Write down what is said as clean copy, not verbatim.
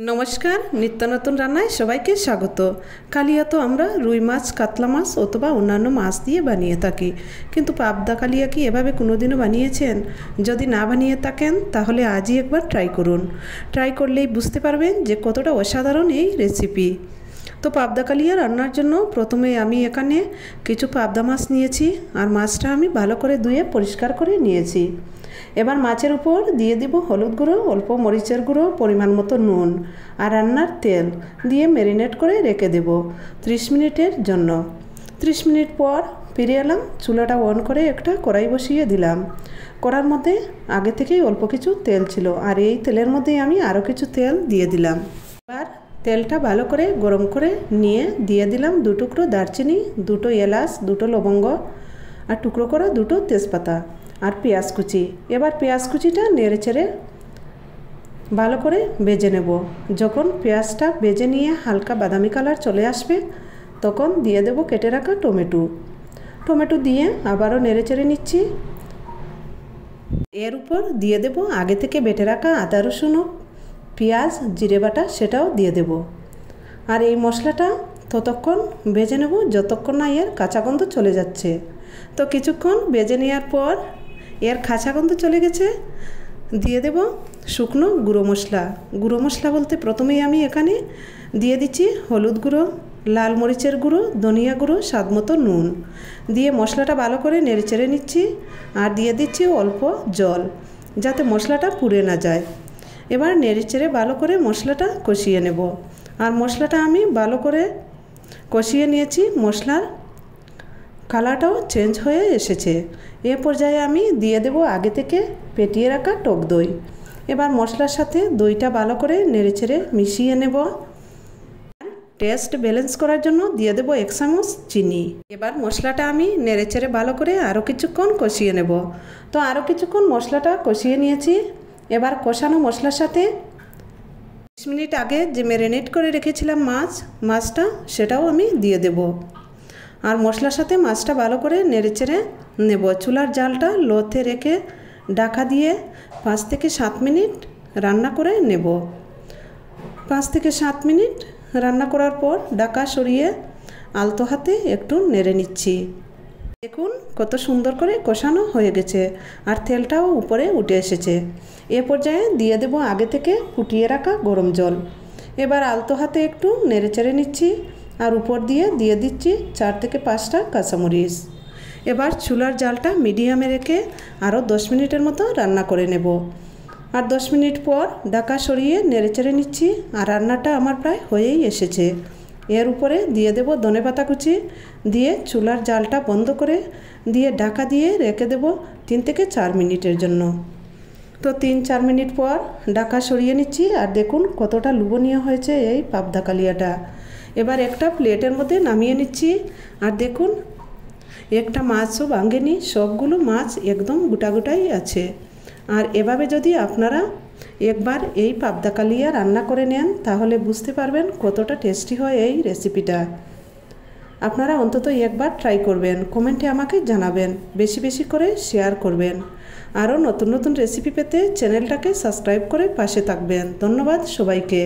নমস্কার, নিত্য নতুন রান্নায় সবাইকে স্বাগত। কালিয়া তো আমরা রুই মাছ, কাতলা মাছ অথবা অন্যান্য মাছ দিয়ে বানিয়ে থাকি, কিন্তু পাবদা কালিয়া কি এভাবে কোনোদিনও বানিয়েছেন? যদি না বানিয়ে থাকেন তাহলে আজই একবার ট্রাই করুন। ট্রাই করলেই বুঝতে পারবেন যে কতটা অসাধারণ এই রেসিপি। তো পাবদা কালিয়া রান্নার জন্য প্রথমে আমি এখানে কিছু পাবদা মাছ নিয়েছি, আর মাছটা আমি ভালো করে ধুয়ে পরিষ্কার করে নিয়েছি। এবার মাছের উপর দিয়ে দিব হলুদ গুঁড়ো, অল্প মরিচের গুঁড়ো, পরিমাণ মতো নুন আর রান্নার তেল দিয়ে ম্যারিনেট করে রেখে দেব 30 মিনিটের জন্য। 30 মিনিট পর ফিরে এলাম। চুলাটা অন করে একটা কড়াই বসিয়ে দিলাম। কড়ার মধ্যে আগে থেকেই অল্প কিছু তেল ছিল, আর এই তেলের মধ্যে আমি আরও কিছু তেল দিয়ে দিলাম। এবার তেলটা ভালো করে গরম করে নিয়ে দিয়ে দিলাম 2 টুকরো দারচিনি, 2টো এলাচ, 2টো লবঙ্গ আর টুকরো করা 2টো তেজপাতা আর পেঁয়াজ কুচি। এবার পেঁয়াজ কুচিটা নেড়ে চেড়ে ভালো করে ভেজে নেব। যখন পেঁয়াজটা ভেজে নিয়ে হালকা বাদামি কালার চলে আসবে তখন দিয়ে দেব কেটে রাখা টমেটো দিয়ে আবারও নেড়ে চেড়ে নিচ্ছি। এর উপর দিয়ে দেব আগে থেকে বেটে রাখা আদা, রসুন, পেঁয়াজ, জিরে বাটা, সেটাও দিয়ে দেব। আর এই মশলাটা ততক্ষণ ভেজে নেব যতক্ষণ না এর কাঁচা গন্ধ চলে যাচ্ছে। তো কিছুক্ষণ ভেজে নেওয়ার পর এর কাঁচা গন্ধ চলে গেছে, দিয়ে দেব শুকনো গুঁড়ো মশলা বলতে প্রথমেই আমি এখানে দিয়ে দিচ্ছি হলুদ গুঁড়ো, লাল মরিচের গুঁড়ো, ধনিয়া গুঁড়ো, স্বাদমতো নুন দিয়ে মশলাটা ভালো করে নেড়ে চেড়ে নিচ্ছি। আর দিয়ে দিচ্ছি অল্প জল, যাতে মশলাটা পুড়ে না যায়। এবার নেড়ে চেড়ে ভালো করে মশলাটা কষিয়ে নেব। আর মশলাটা আমি ভালো করে কষিয়ে নিয়েছি, মশলার কালারটাও চেঞ্জ হয়ে এসেছে। এ পর্যায়ে আমি দিয়ে দেব আগে থেকে ফেটিয়ে রাখা টক দই। এবার মশলার সাথে দইটা ভালো করে নেড়েচেড়ে মিশিয়ে নেব। টেস্ট ব্যালেন্স করার জন্য দিয়ে দেব 1 চামচ চিনি। এবার মশলাটা আমি নেড়েচেড়ে ভালো করে আরও কিছুক্ষণ কষিয়ে নেব। তো আরও কিছুক্ষণ মশলাটা কষিয়ে নিয়েছি। এবার কষানো মশলার সাথে 20 মিনিট আগে যে ম্যারিনেট করে রেখেছিলাম মাছটা সেটাও আমি দিয়ে দেব। আর মশলার সাথে মাছটা ভালো করে নেড়েচেড়ে নেব। চুলার জালটা লোতে রেখে ঢাকা দিয়ে 5 থেকে 7 মিনিট রান্না করে নেব। 5 থেকে 7 মিনিট রান্না করার পর ঢাকা সরিয়ে আলতো হাতে একটু নেড়ে নিচ্ছি। দেখুন কত সুন্দর করে কষানো হয়ে গেছে, আর তেলটাও উপরে উঠে এসেছে। এ পর্যায়ে দিয়ে দেব আগে থেকে ফুটিয়ে রাখা গরম জল। এবার আলতো হাতে একটু নেড়ে চেড়ে নিচ্ছি, আর উপর দিয়ে দিচ্ছি 4 থেকে 5টা কাঁচামরিচ। এবার চুলার জালটা মিডিয়ামে রেখে আরও 10 মিনিটের মতো রান্না করে নেব। আর 10 মিনিট পর ঢাকা সরিয়ে নেড়ে চেড়ে নিচ্ছি, আর রান্নাটা আমার প্রায় হয়েই এসেছে। এর উপরে দিয়ে দেব ধনেপাতা কুচি, দিয়ে চুলার জালটা বন্ধ করে দিয়ে ঢাকা দিয়ে রেখে দেব 3 থেকে 4 মিনিটের জন্য। তো 3-4 মিনিট পর ঢাকা সরিয়ে নিচ্ছি, আর দেখুন কতটা লোভনীয় হয়েছে এই পাবদা কালিয়াটা। এবার একটা প্লেটের মধ্যে নামিয়ে নিচ্ছি, আর দেখুন একটা মাছও ভাঙেনি, সবগুলো মাছ একদম গোটাই আছে। আর এভাবে যদি আপনারা একবার এই পাবদা কালিয়া রান্না করে নেন তাহলে বুঝতে পারবেন কতটা টেস্টি হয় এই রেসিপিটা। আপনারা অন্তত একবার ট্রাই করবেন, কমেন্টে আমাকে জানাবেন, বেশি বেশি করে শেয়ার করবেন। আরও নতুন নতুন রেসিপি পেতে চ্যানেলটাকে সাবস্ক্রাইব করে পাশে থাকবেন। ধন্যবাদ সবাইকে।